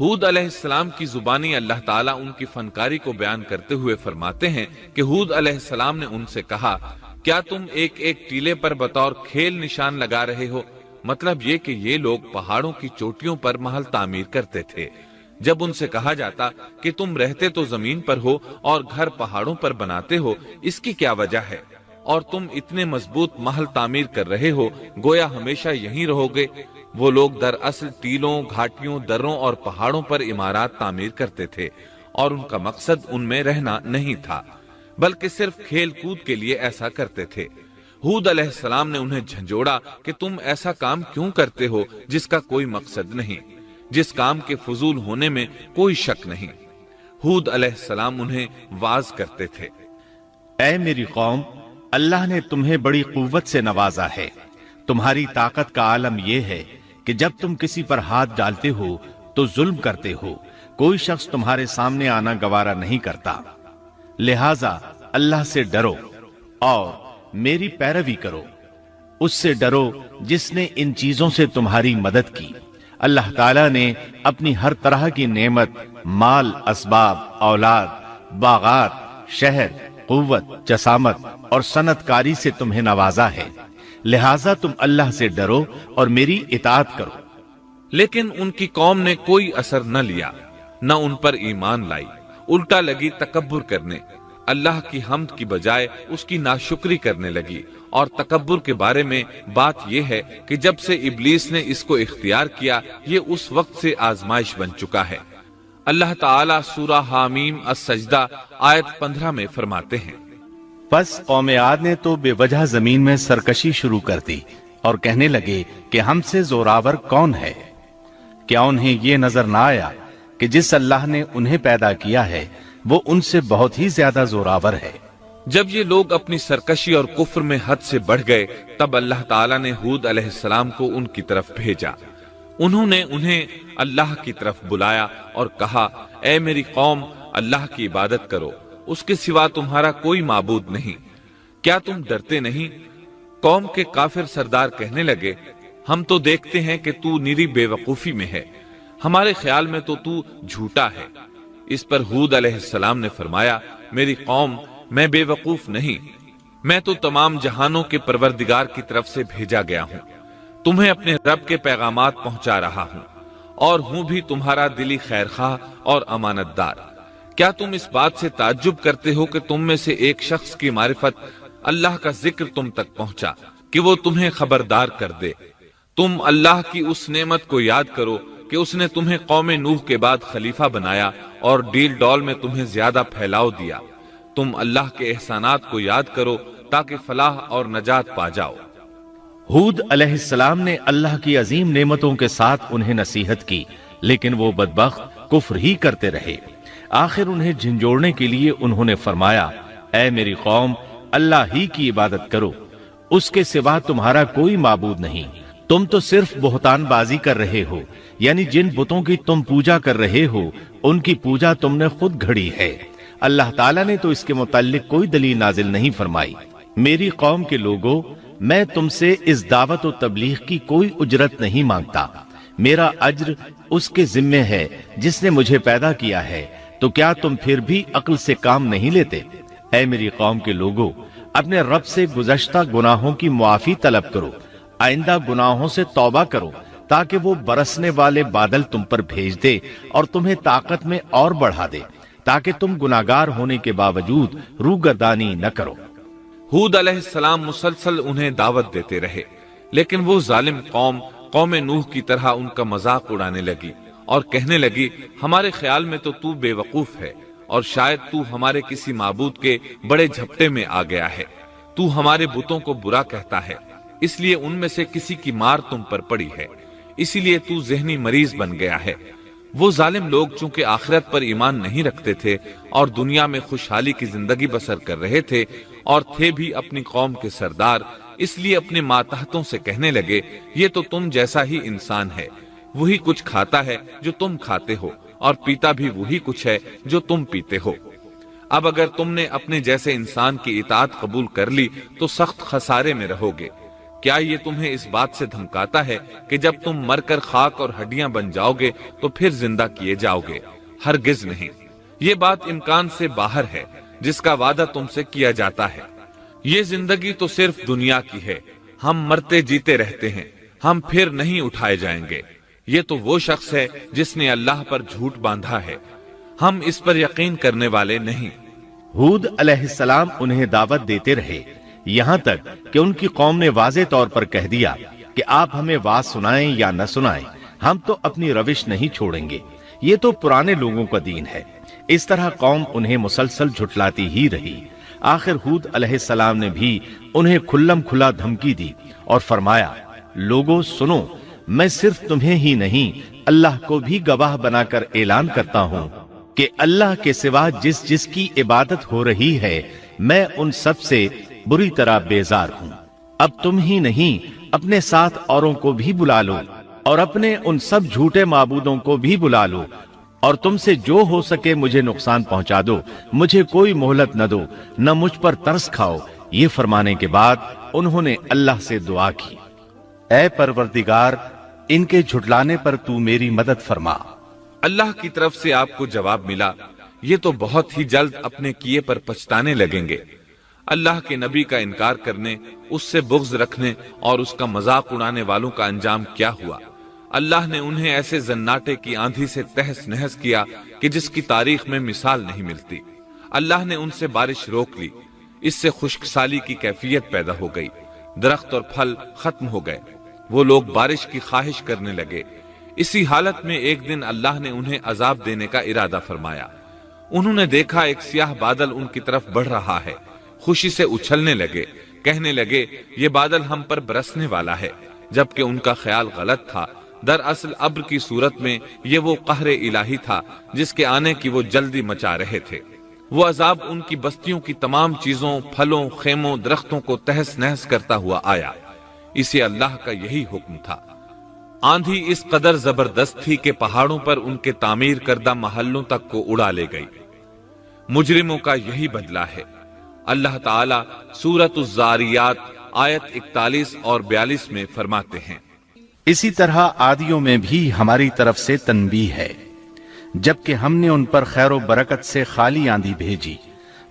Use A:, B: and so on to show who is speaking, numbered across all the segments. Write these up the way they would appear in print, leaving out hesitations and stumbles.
A: ہود علیہ السلام کی زبانی اللہ تعالیٰ ان کی فنکاری کو بیان کرتے ہوئے فرماتے ہیں کہ ہود علیہ السلام نے ان سے کہا، کیا تم ایک ایک ٹیلے پر بطور کھیل نشان لگا رہے ہو؟ مطلب یہ کہ یہ لوگ پہاڑوں کی چوٹیوں پر محل تعمیر کرتے تھے۔ جب ان سے کہا جاتا کہ تم رہتے تو زمین پر ہو اور گھر پہاڑوں پر بناتے ہو، اس کی کیا وجہ ہے؟ اور تم اتنے مضبوط محل تعمیر کر رہے ہو، گویا ہمیشہ یہیں رہو گے۔ وہ لوگ دراصل ٹیلوں، گھاٹیوں، دروں اور پہاڑوں پر عمارات تعمیر کرتے تھے، اور ان کا مقصد ان میں رہنا نہیں تھا، بلکہ صرف کھیل کود کے لیے ایسا کرتے تھے۔ ہود علیہ السلام نے انہیں جھنجھوڑا کہ تم ایسا کام کیوں کرتے ہو جس کا کوئی مقصد نہیں، جس کام کے فضول ہونے میں کوئی شک نہیں۔ ہود علیہ السلام انہیں واعظ کرتے تھے،
B: اے میری قوم، اللہ نے تمہیں بڑی قوت سے نوازا ہے۔ تمہاری طاقت کا عالم یہ ہے کہ جب تم کسی پر ہاتھ ڈالتے ہو تو ظلم کرتے ہو، کوئی شخص تمہارے سامنے آنا گوارا نہیں کرتا۔ لہذا اللہ سے ڈرو اور میری پیروی کرو، اس سے ڈرو جس نے ان چیزوں سے تمہاری مدد کی۔ اللہ تعالیٰ نے اپنی ہر طرح کی نعمت، مال، اسباب، اولاد، باغات، شہر، قوت، جسامت اور صنعت کاری سے تمہیں نوازا ہے، لہذا تم اللہ سے ڈرو اور میری اطاعت کرو۔
A: لیکن ان کی قوم نے کوئی اثر نہ لیا، نہ ان پر ایمان لائی، الٹا لگی تکبر کرنے، اللہ کی حمد کی بجائے اس کی ناشکری کرنے لگی۔ اور تکبر کے بارے میں بات یہ ہے کہ جب سے ابلیس نے اس کو اختیار کیا، یہ اس وقت سے آزمائش بن چکا ہے۔ اللہ تعالیٰ سورہ حامیم السجدہ آیت 15 میں فرماتے ہیں،
B: پس قوم عاد نے تو بے وجہ زمین میں سرکشی شروع کر دی اور کہنے لگے کہ ہم سے زوراور کون ہے؟ کیا انہیں یہ نظر نہ آیا کہ جس اللہ نے انہیں پیدا کیا ہے وہ ان سے بہت ہی زیادہ زوراور ہے؟
A: جب یہ لوگ اپنی سرکشی اور کفر میں حد سے بڑھ گئے، تب اللہ تعالیٰ نے ہود علیہ السلام کو ان کی طرف بھیجا۔ انہوں نے انہیں اللہ کی طرف بلایا اور کہا، اے میری قوم، اللہ کی عبادت کرو، اس کے سوا تمہارا کوئی معبود نہیں۔ کیا تم ڈرتے نہیں؟ قوم کے کافر سردار کہنے لگے، ہم تو دیکھتے ہیں کہ تو نری بے وقوفی میں ہے، ہمارے خیال میں تو جھوٹا ہے۔ اس پر ہود علیہ السلام نے فرمایا، میری قوم، میں بے وقوف نہیں، میں تو تمام جہانوں کے پروردگار کی طرف سے بھیجا گیا ہوں، تمہیں اپنے رب کے پیغامات پہنچا رہا ہوں، اور ہوں بھی تمہارا دلی خیر خواہ اور امانت دار۔ کیا تم اس بات سے تعجب کرتے ہو کہ تم میں سے ایک شخص کی معرفت، اللہ کا ذکر تم تک پہنچا کہ وہ تمہیں خبردار کر دے؟ تم اللہ کی اس نعمت کو یاد کرو کہ اس نے تمہیں قوم نوح کے بعد خلیفہ بنایا اور ڈیل ڈول میں تمہیں زیادہ پھیلاؤ دیا۔ تم اللہ کے احسانات کو یاد کرو تاکہ فلاح اور نجات پا جاؤ۔
B: ہود علیہ السلام نے اللہ کی عظیم نعمتوں کے ساتھ انہیں نصیحت کی، لیکن وہ بدبخت کفر ہی کرتے رہے۔ آخر انہیں جھنجھوڑنے کے لیے انہوں نے فرمایا، اے میری قوم، اللہ ہی کی عبادت کرو، اس کے سوا تمہارا کوئی معبود نہیں۔ تم تو صرف بہتان بازی کر رہے ہو، یعنی جن بتوں کی تم پوجا کر رہے ہو ان کی پوجا تم نے خود گھڑی ہے۔ اللہ تعالیٰ نے تو اس کے متعلق کوئی دلیل نازل نہیں فرمائی۔ میری قوم کے لوگوں، میں تم سے اس دعوت و تبلیغ کی کوئی اجرت نہیں مانگتا، میرا اجر اس کے ذمے ہے جس نے مجھے پیدا کیا ہے، تو کیا تم پھر بھی عقل سے کام نہیں لیتے؟ اے میری قوم کے لوگوں، اپنے رب سے گزشتہ گناہوں کی معافی طلب کرو، آئندہ گناہوں سے توبہ کرو، تاکہ وہ برسنے والے بادل تم پر بھیج دے اور تمہیں طاقت میں اور بڑھا دے، تاکہ تم گناہگار ہونے کے باوجود روگردانی نہ کرو۔
A: ہود علیہ السلام مسلسل انہیں دعوت دیتے رہے، لیکن وہ ظالم قوم نوح کی طرح ان کا مذاق اڑانے لگی اور کہنے لگی، ہمارے خیال میں تو بے وقوف ہے، اور شاید تو ہمارے کسی معبود کے بڑے جھپٹے میں آ گیا ہے، تو ہمارے بتوں کو برا کہتا ہے، اس لیے ان میں سے کسی کی مار تم پر پڑی ہے، اسی لیے تو ذہنی مریض بن گیا ہے۔ وہ ظالم لوگ چونکہ آخرت پر ایمان نہیں رکھتے تھے اور دنیا میں خوشحالی کی زندگی بسر کر رہے تھے، اور تھے بھی اپنی قوم کے سردار، اس لیے اپنے ماتحتوں سے کہنے لگے، یہ تو تم جیسا ہی انسان ہے، وہی کچھ کھاتا ہے جو تم کھاتے ہو، اور پیتا بھی وہی کچھ ہے جو تم پیتے ہو۔ اب اگر تم نے اپنے جیسے انسان کی اطاعت قبول کر لی تو سخت خسارے میں رہو گے۔ کیا یہ تمہیں اس بات سے دھمکاتا ہے کہ جب تم مر کر خاک اور ہڈیاں بن جاؤ گے تو پھر زندہ کیے جاؤ گے؟ ہرگز نہیں، یہ بات امکان سے باہر ہے جس کا وعدہ تم سے کیا جاتا ہے۔ یہ زندگی تو صرف دنیا کی ہے، ہم مرتے جیتے رہتے ہیں، ہم پھر نہیں اٹھائے جائیں گے۔ یہ تو وہ شخص ہے جس نے اللہ پر جھوٹ باندھا ہے، ہم اس پر یقین کرنے والے نہیں۔
B: ہود علیہ السلام انہیں دعوت دیتے رہے یہاں تک کہ ان کی قوم نے واضح طور پر کہہ دیا کہ آپ ہمیں واز سنائیں یا نہ سنائیں، ہم تو اپنی روش نہیں چھوڑیں گے، یہ تو پرانے لوگوں کا دین ہے۔ اس طرح قوم انہیں مسلسل جھٹلاتی ہی رہی۔ آخر ہود علیہ السلام نے بھی انہیں کھلم کھلا دھمکی دی اور فرمایا، لوگو سنو، میں صرف تمہیں ہی نہیں اللہ کو بھی گواہ بنا کر اعلان کرتا ہوں کہ اللہ کے سوا جس کی عبادت ہو رہی ہے میں ان سب سے بری طرح بیزار ہوں۔ اب تم ہی نہیں اپنے ساتھ اوروں کو بھی بلا لو اور اپنے ان سب جھوٹے معبودوں کو بھی بلا لو، اور تم سے جو ہو سکے مجھے نقصان پہنچا دو، مجھے کوئی مہلت نہ دو، نہ مجھ پر ترس کھاؤ۔ یہ فرمانے کے بعد انہوں نے اللہ سے دعا کی، اے پروردگار، ان کے جھٹلانے پر تو میری مدد فرما۔
A: اللہ کی طرف سے آپ کو جواب ملا، یہ تو بہت ہی جلد اپنے کیے پر پچھتانے لگیں گے۔ اللہ کے نبی کا انکار کرنے، اس سے بغض رکھنے اور اس کا مذاق اڑانے والوں کا انجام کیا ہوا؟ اللہ نے انہیں ایسے زناٹے کی آندھی سے تہس نہس کیا کہ جس کی تاریخ میں مثال نہیں ملتی۔ اللہ نے ان سے بارش روک لی، اس سے خشک سالی کی کیفیت پیدا ہو گئی، درخت اور پھل ختم ہو گئے، وہ لوگ بارش کی خواہش کرنے لگے۔ اسی حالت میں ایک دن اللہ نے انہیں عذاب دینے کا ارادہ فرمایا۔ انہوں نے دیکھا ایک سیاہ بادل ان کی طرف بڑھ رہا ہے، خوشی سے اچھلنے لگے، کہنے لگے یہ بادل ہم پر برسنے والا ہے، جبکہ ان کا خیال غلط تھا۔ دراصل ابر کی صورت میں یہ وہ قہر الہی تھا جس کے آنے کی وہ جلدی مچا رہے تھے۔ وہ عذاب ان کی بستیوں کی تمام چیزوں، پھلوں، خیموں، درختوں کو تہس نہس کرتا ہوا آیا۔ اسے اللہ کا یہی حکم تھا۔ آندھی اس قدر زبردست تھی کہ پہاڑوں پر ان کے تعمیر کردہ محلوں تک کو اڑا لے گئی۔ مجرموں کا یہی بدلہ ہے۔ اللہ تعالیٰ سورۃ الزاریات آیت 41 اور 42 میں فرماتے ہیں،
B: اسی طرح عادیوں میں بھی ہماری طرف سے تنبیہ ہے، جبکہ ہم نے ان پر خیر و برکت سے خالی آندھی بھیجی،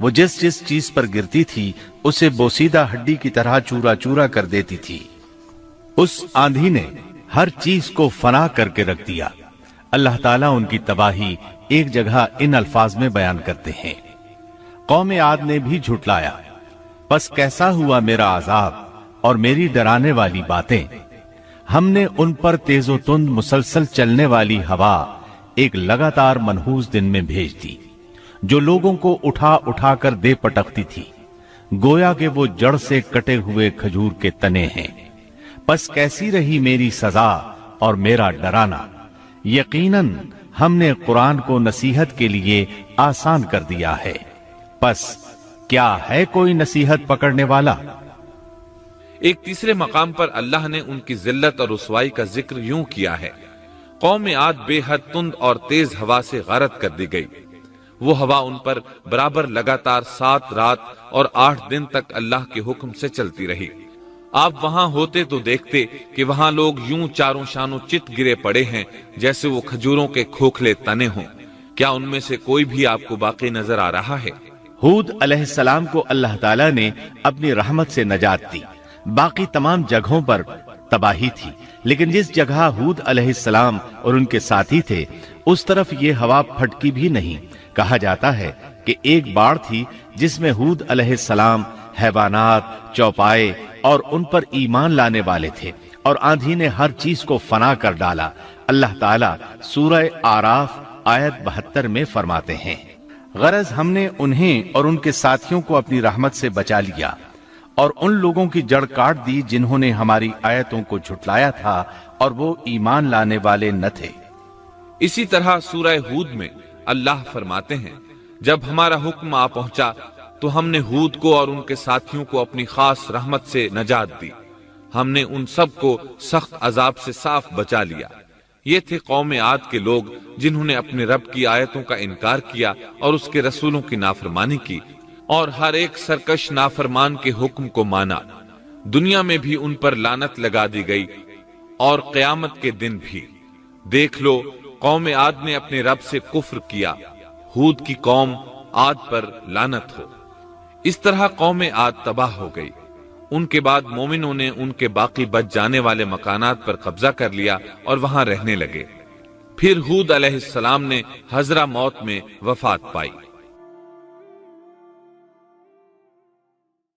B: وہ جس چیز پر گرتی تھی اسے بوسیدہ ہڈی کی طرح چورا چورا کر دیتی تھی۔ اس آندھی نے ہر چیز کو فنا کر کے رکھ دیا۔ اللہ تعالیٰ ان کی تباہی ایک جگہ ان الفاظ میں بیان کرتے ہیں، قوم عاد نے بھی جھٹلایا، پس کیسا ہوا میرا عذاب اور میری ڈرانے والی باتیں۔ ہم نے ان پر تیز و تند مسلسل چلنے والی ہوا ایک لگاتار منحوس دن میں بھیج دی، جو لوگوں کو اٹھا اٹھا کر دے پٹکتی تھی، گویا کہ وہ جڑ سے کٹے ہوئے کھجور کے تنے ہیں۔ پس کیسی رہی میری سزا اور میرا ڈرانا۔ یقیناً ہم نے قرآن کو نصیحت کے لیے آسان کر دیا ہے، پس کیا ہے کوئی نصیحت پکڑنے والا؟
A: ایک تیسرے مقام پر اللہ نے ان کی ذلت اور رسوائی کا ذکر یوں کیا ہے، قوم عاد بے حد تند اور تیز ہوا سے غارت کر دی گئی۔ وہ ہوا ان پر برابر لگاتار 7 رات اور 8 دن تک اللہ کے حکم سے چلتی رہی۔ آپ وہاں ہوتے تو دیکھتے کہ وہاں لوگ یوں چاروں شانوں چت گرے پڑے ہیں جیسے وہ کھجوروں کے کھوکھلے تنے ہوں۔ کیا ان میں سے کوئی بھی آپ کو باقی نظر آ رہا ہے؟
B: ہود علیہ السلام کو اللہ تعالیٰ نے اپنی رحمت سے نجات دی۔ باقی تمام جگہوں پر تباہی تھی، لیکن جس جگہ ہود علیہ السلام اور ان کے ساتھی تھے اس طرف یہ ہوا پھٹکی بھی نہیں۔ کہا جاتا ہے کہ ایک باڑ تھی جس میں ہود علیہ السلام، حیوانات، چوپائے اور ان پر ایمان لانے والے تھے، اور آندھی نے ہر چیز کو فنا کر ڈالا۔ اللہ تعالیٰ سورہ آراف آیت 72 میں فرماتے ہیں، غرض ہم نے انہیں اور ان کے ساتھیوں کو اپنی رحمت سے بچا لیا اور ان لوگوں کی جڑ کاٹ دی جنہوں نے ہماری آیتوں کو جھٹلایا تھا اور وہ ایمان لانے والے نہ تھے۔
A: اسی طرح سورہ ہود میں اللہ فرماتے ہیں، جب ہمارا حکم آ پہنچا تو ہم نے ہود کو اور ان کے ساتھیوں کو اپنی خاص رحمت سے نجات دی۔ ہم نے ان سب کو سخت عذاب سے صاف بچا لیا۔ یہ تھے قوم عاد کے لوگ جنہوں نے اپنے رب کی آیتوں کا انکار کیا اور اس کے رسولوں کی نافرمانی کی، اور ہر ایک سرکش نافرمان کے حکم کو مانا۔ دنیا میں بھی ان پر لعنت لگا دی گئی اور قیامت کے دن بھی۔ دیکھ لو قوم عاد نے اپنے رب سے کفر کیا، ہود کی قوم عاد پر لعنت ہو۔ اس طرح قوم عاد تباہ ہو گئی۔ ان کے بعد مومنوں نے ان کے باقی بچ جانے والے مکانات پر قبضہ کر لیا اور وہاں رہنے لگے۔ پھر ہود علیہ السلام نے حضرہ موت میں وفات پائی۔